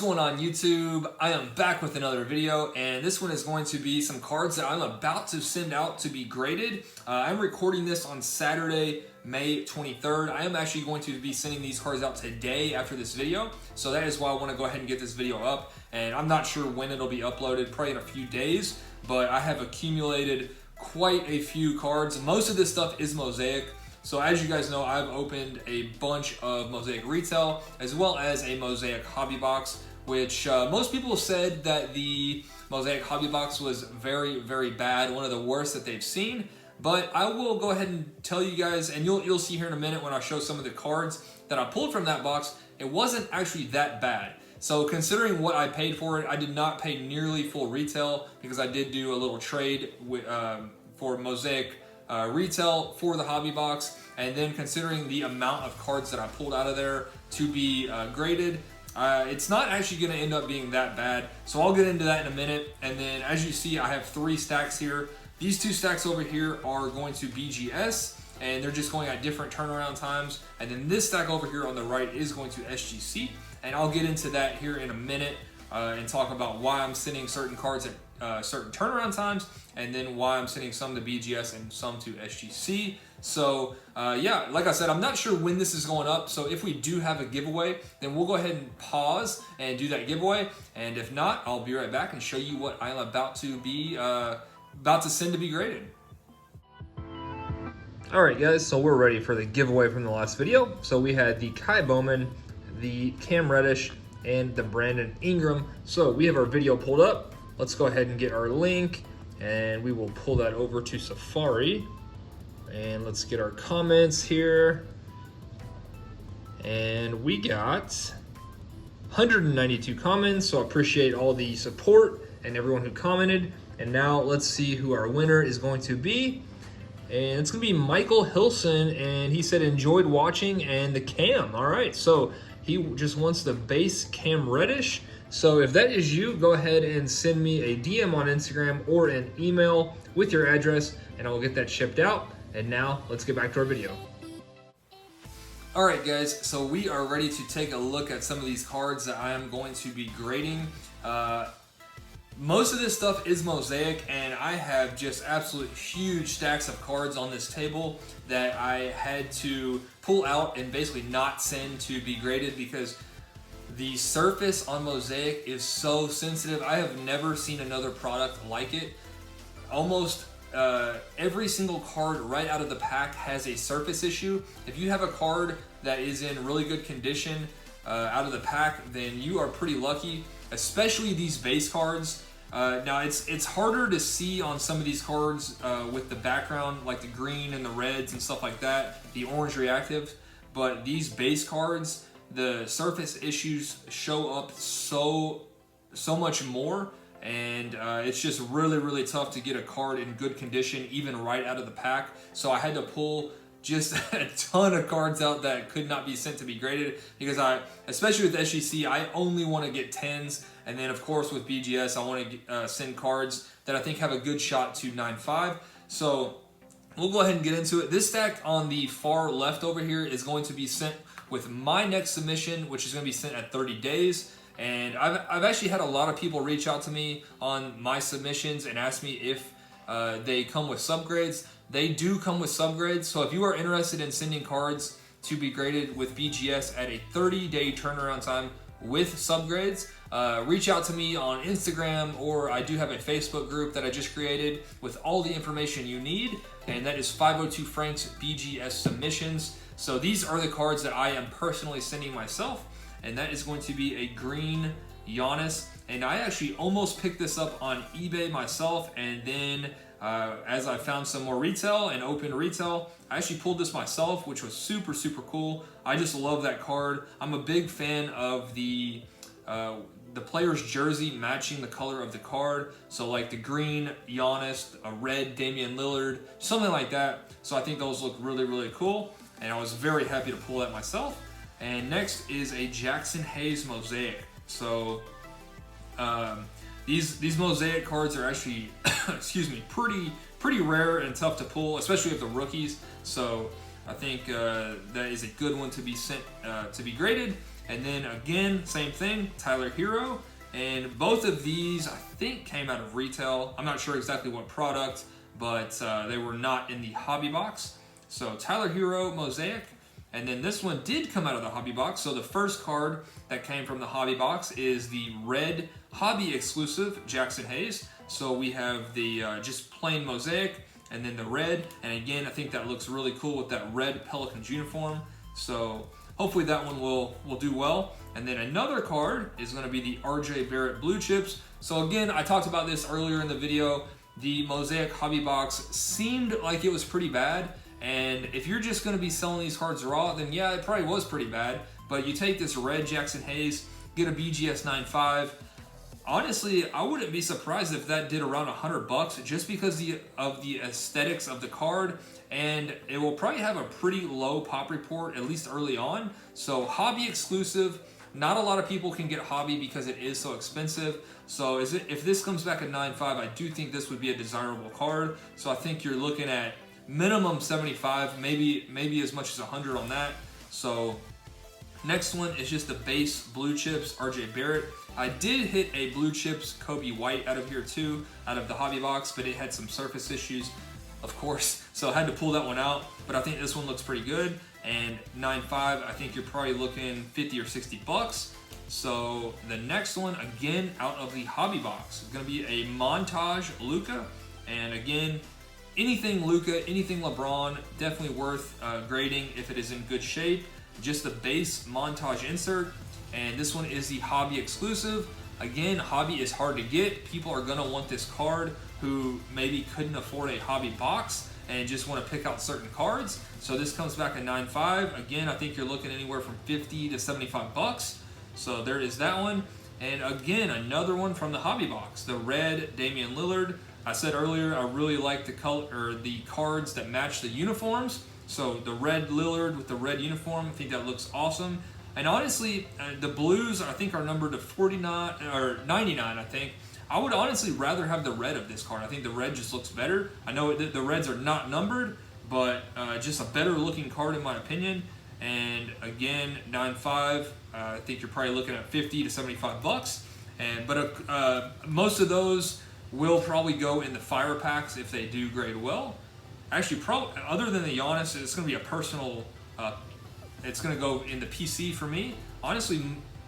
going on YouTube? I am back with another video, and this one is going to be some cards that I'm about to send out to be graded. I'm recording this on Saturday, May 23rd. I am actually going to be sending these cards out today after this video, so that is why I want to go ahead and get this video up. And I'm not sure when it'll be uploaded, probably in a few days, but I have accumulated quite a few cards. Most of this stuff is Mosaic. So as you guys know, I've opened a bunch of Mosaic retail as well as a Mosaic hobby box, which most people said that the Mosaic hobby box was very, very bad, one of the worst that they've seen. But I will go ahead and tell you guys, and you'll see here in a minute when I show some of the cards that I pulled from that box, it wasn't actually that bad. So considering what I paid for it, I did not pay nearly full retail because I did do a little trade with, for Mosaic retail for the hobby box. And then considering the amount of cards that I pulled out of there to be graded, it's not actually going to end up being that bad. So I'll get into that in a minute. And then as you see, I have 3 stacks here. These 2 stacks over here are going to BGS, and they're just going at different turnaround times. And then this stack over here on the right is going to SGC, and I'll get into that here in a minute and talk about why I'm sending certain cards at certain turnaround times, and then why I'm sending some to BGS and some to SGC. So yeah, like I said, I'm not sure when this is going up, so if we do have a giveaway, then we'll go ahead and pause and do that giveaway, and if not, I'll be right back and show you what I'm about to send to be graded. Alright guys, so we're ready for the giveaway from the last video. So we had the Kai Bowman, the Cam Reddish, and the Brandon Ingram. So we have our video pulled up. Let's go ahead and get our link, and we will pull that over to Safari. And let's get our comments here. And we got 192 comments, so I appreciate all the support and everyone who commented. And now let's see who our winner is going to be. And it's gonna be Michael Hilson, and he said enjoyed watching and the Cam. All right, so he just wants the base Cam Reddish. So if that is you, go ahead and send me a DM on Instagram or an email with your address, and I will get that shipped out. And now let's get back to our video. All right guys, so we are ready to take a look at some of these cards that I am going to be grading. Most of this stuff is Mosaic, and I have just absolute huge stacks of cards on this table that I had to pull out and basically not send to be graded because the surface on Mosaic is so sensitive. I have never seen another product like it. Almost every single card right out of the pack has a surface issue. If you have a card that is in really good condition out of the pack, then you are pretty lucky, especially these base cards. Now it's harder to see on some of these cards with the background, like the green and the reds and stuff like that, the orange reactive, but these base cards, the surface issues show up so much more, and it's just really tough to get a card in good condition even right out of the pack. So I had to pull just a ton of cards out that could not be sent to be graded because especially with SGC, I only want to get 10s, and then of course with BGS, I want to send cards that I think have a good shot to 9.5. So we'll go ahead and get into it. This stack on the far left over here is going to be sent with my next submission, which is going to be sent at 30 days. And I've actually had a lot of people reach out to me on my submissions and ask me if they come with subgrades. They do come with subgrades, so if you are interested in sending cards to be graded with BGS at a 30-day turnaround time with subgrades, reach out to me on Instagram, or I do have a Facebook group that I just created with all the information you need, and that is 502 Franks BGS Submissions. So these are the cards that I am personally sending myself, and that is going to be a green Giannis. And I actually almost picked this up on eBay myself, and then as I found some more retail and open retail, I actually pulled this myself, which was super cool. I just love that card. I'm a big fan of the player's jersey matching the color of the card. So like the green Giannis, a red Damian Lillard, something like that. So I think those look really cool, and I was very happy to pull that myself. And next is a Jackson Hayes Mosaic. So these Mosaic cards are actually, excuse me, pretty rare and tough to pull, especially with the rookies. So I think that is a good one to be sent to be graded. And then again, same thing, Tyler Hero. And both of these, I think, came out of retail. I'm not sure exactly what product, but they were not in the hobby box. So Tyler Hero Mosaic. And then this one did come out of the hobby box. So the first card that came from the hobby box is the red hobby exclusive Jackson Hayes. So we have the just plain Mosaic and then the red. And again, I think that looks really cool with that red Pelicans uniform. So hopefully that one will do well. And then another card is going to be the RJ Barrett Blue Chips. So again, I talked about this earlier in the video. The Mosaic hobby box seemed like it was pretty bad. And if you're just going to be selling these cards raw, then yeah, it probably was pretty bad. But you take this red Jackson Hayes, get a BGS 9.5. Honestly, I wouldn't be surprised if that did around $100 just because of the aesthetics of the card. And it will probably have a pretty low pop report, at least early on. So hobby exclusive. Not a lot of people can get hobby because it is so expensive. So if this comes back at 9.5, I do think this would be a desirable card. So I think you're looking at minimum 75, maybe as much as 100 on that. So next one is just the base blue chips RJ Barrett. I did hit a blue chips Kobe White out of here too, out of the hobby box, but it had some surface issues, of course, so I had to pull that one out. But I think this one looks pretty good. And 9.5, I think you're probably looking 50 or 60 bucks. So the next one, again, out of the hobby box, is going to be a montage Luka. And again, anything Luka, anything LeBron, definitely worth grading if it is in good shape. Just the base montage insert. And this one is the hobby exclusive. Again, hobby is hard to get. People are going to want this card who maybe couldn't afford a hobby box and just want to pick out certain cards. So this comes back at 9.5. Again, I think you're looking anywhere from 50 to 75 bucks. So there is that one. And again, another one from the hobby box, the red Damian Lillard. I said earlier, I really like the color or the cards that match the uniforms. So the red Lillard with the red uniform, I think that looks awesome. And honestly, the blues I think are numbered to 49 or 99, I think. I would honestly rather have the red of this card. I think the red just looks better. I know the reds are not numbered, but just a better looking card in my opinion. And again, 9.5, I think you're probably looking at 50 to 75 bucks. But most of those will probably go in the fire packs if they do grade well. Actually, other than the Giannis, it's going to be a personal. It's going to go in the PC for me. Honestly,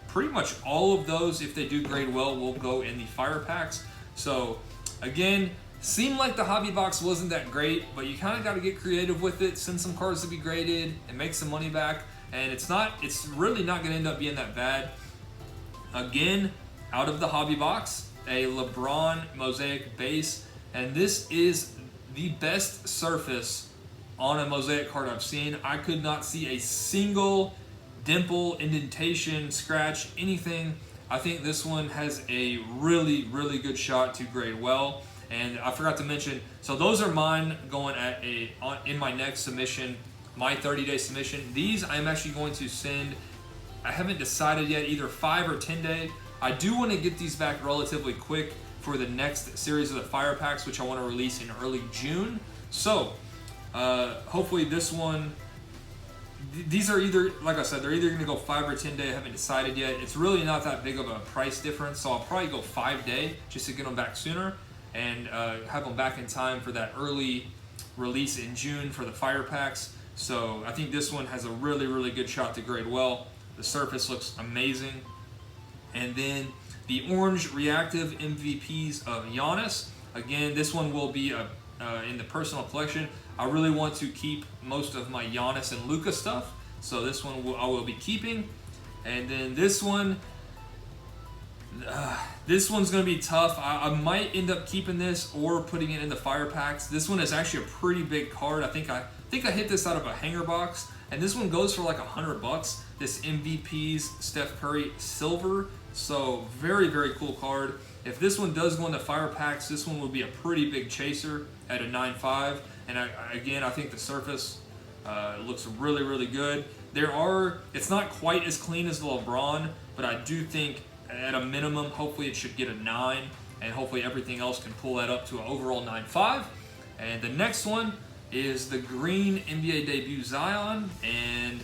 pretty much all of those, if they do grade well, will go in the fire packs. So again, seemed like the hobby box wasn't that great, but you kind of got to get creative with it, send some cards to be graded, and make some money back. And it's really not going to end up being that bad. Again, out of the hobby box, a LeBron Mosaic base, and this is the best surface on a Mosaic card I've seen. I could not see a single dimple, indentation, scratch, anything. I think this one has a really, really good shot to grade well. And I forgot to mention, so those are mine going at in my next submission, my 30-day submission. These I'm actually going to send, I haven't decided yet, either 5 or 10 day. I do want to get these back relatively quick for the next series of the fire packs, which I want to release in early June. So hopefully this one, these are either, like I said, they're either going to go 5 or 10 day. I haven't decided yet. It's really not that big of a price difference, so I'll probably go 5 day just to get them back sooner and have them back in time for that early release in June for the fire packs. So I think this one has a really, really good shot to grade well. The surface looks amazing. And then the orange reactive MVPs of Giannis. Again, this one will be in the personal collection. I really want to keep most of my Giannis and Luka stuff, so this one I will be keeping. And then this one, this one's going to be tough. I might end up keeping this or putting it in the fire packs. This one is actually a pretty big card. I think I hit this out of a hanger box, and this one goes for like $100. This MVP's Steph Curry Silver. So very, very cool card. If this one does go in the fire packs, this one would be a pretty big chaser at a 9.5. And again, I think the surface looks really, really good. It's not quite as clean as the LeBron, but I do think at a minimum, hopefully it should get a 9, and hopefully everything else can pull that up to an overall 9.5. And the next one is the green NBA debut Zion, and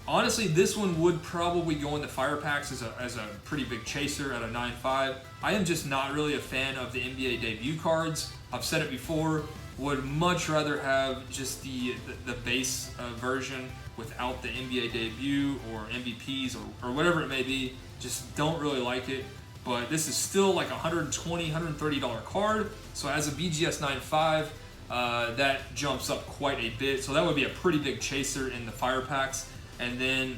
Honestly, this one would probably go in the fire packs as a pretty big chaser at a 9.5. I am just not really a fan of the NBA debut cards. I've said it before, would much rather have just the base version without the NBA debut or MVPs or whatever it may be. Just don't really like it. But this is still like a $120, $130 card. So as a BGS 9.5, that jumps up quite a bit. So that would be a pretty big chaser in the fire packs. And then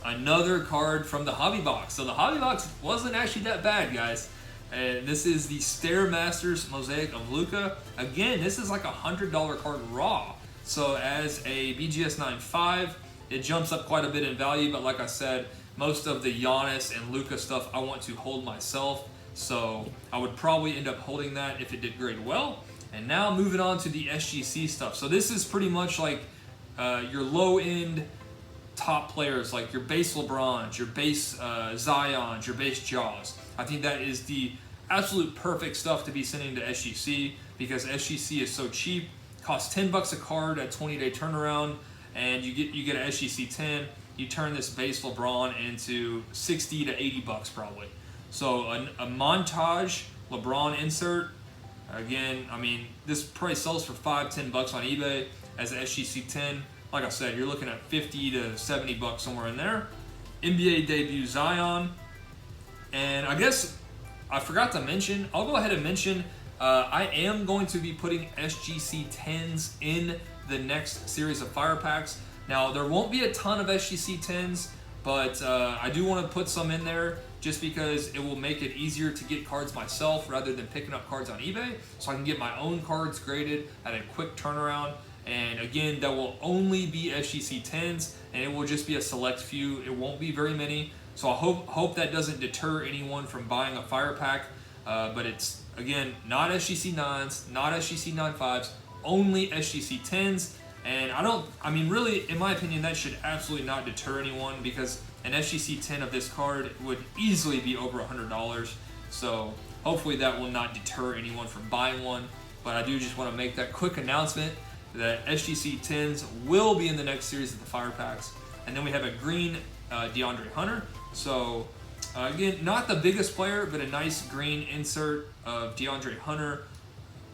another card from the hobby box. So the hobby box wasn't actually that bad, guys. And this is the Stairmasters Mosaic of Luka. Again, this is like a $100 card raw. So as a BGS 9.5, it jumps up quite a bit in value. But like I said, most of the Giannis and Luka stuff I want to hold myself. So I would probably end up holding that if it did grade well. And now moving on to the SGC stuff. So this is pretty much like your low-end top players, like your base LeBrons, your base Zions, your base Jaws. I think that is the absolute perfect stuff to be sending to SGC because SGC is so cheap. Costs $10 a card at 20-day turnaround, and you get an SGC 10. You turn this base LeBron into 60 to 80 bucks probably. So a montage LeBron insert. Again, I mean, this price sells for $5-10 on eBay as an SGC 10. Like I said, you're looking at 50 to 70 bucks somewhere in there. NBA debut Zion. And I guess I forgot to mention, I'll go ahead and mention, I am going to be putting SGC 10s in the next series of fire packs. Now, there won't be a ton of SGC 10s, but I do want to put some in there just because it will make it easier to get cards myself rather than picking up cards on eBay. So I can get my own cards graded at a quick turnaround. And again, that will only be SGC 10s, and it will just be a select few. It won't be very many. So I hope that doesn't deter anyone from buying a fire pack. But it's, again, not SGC 9s, not SGC 9.5s, only SGC 10s. And I mean, really, in my opinion, that should absolutely not deter anyone because an SGC 10 of this card would easily be over $100. So hopefully that will not deter anyone from buying one. But I do just want to make that quick announcement that SGC 10s will be in the next series of the fire packs. And then we have a green DeAndre Hunter. So again, not the biggest player, but a nice green insert of DeAndre Hunter.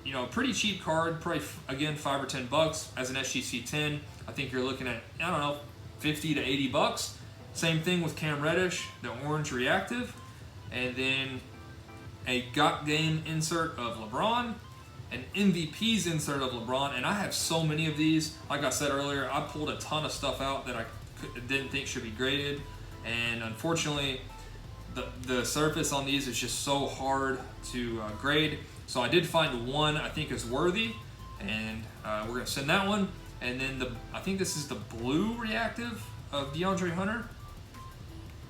You know, pretty cheap card, probably again $5 or $10 as an SGC 10. I think you're looking at, I don't know, 50 to 80 bucks. Same thing with Cam Reddish, the orange reactive, and then a Got Game insert of LeBron, an MVP's insert of LeBron, and I have so many of these. Like I said earlier, I pulled a ton of stuff out that I didn't think should be graded, and unfortunately, the surface on these is just so hard to grade. So I did find one I think is worthy, and we're gonna send that one. And then I think this is the blue reactive of DeAndre Hunter.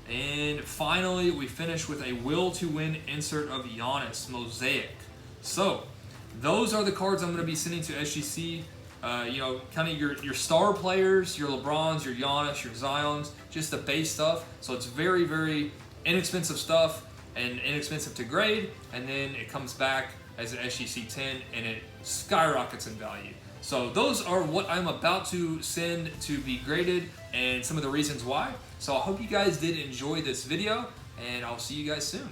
And finally, we finish with a Will to Win insert of Giannis Mosaic. So those are the cards I'm going to be sending to SGC. You know, kind of your star players, your LeBrons, your Giannis, your Zions, just the base stuff. So it's very, very inexpensive stuff and inexpensive to grade. And then it comes back as an SGC 10 and it skyrockets in value. So those are what I'm about to send to be graded and some of the reasons why. So I hope you guys did enjoy this video, and I'll see you guys soon.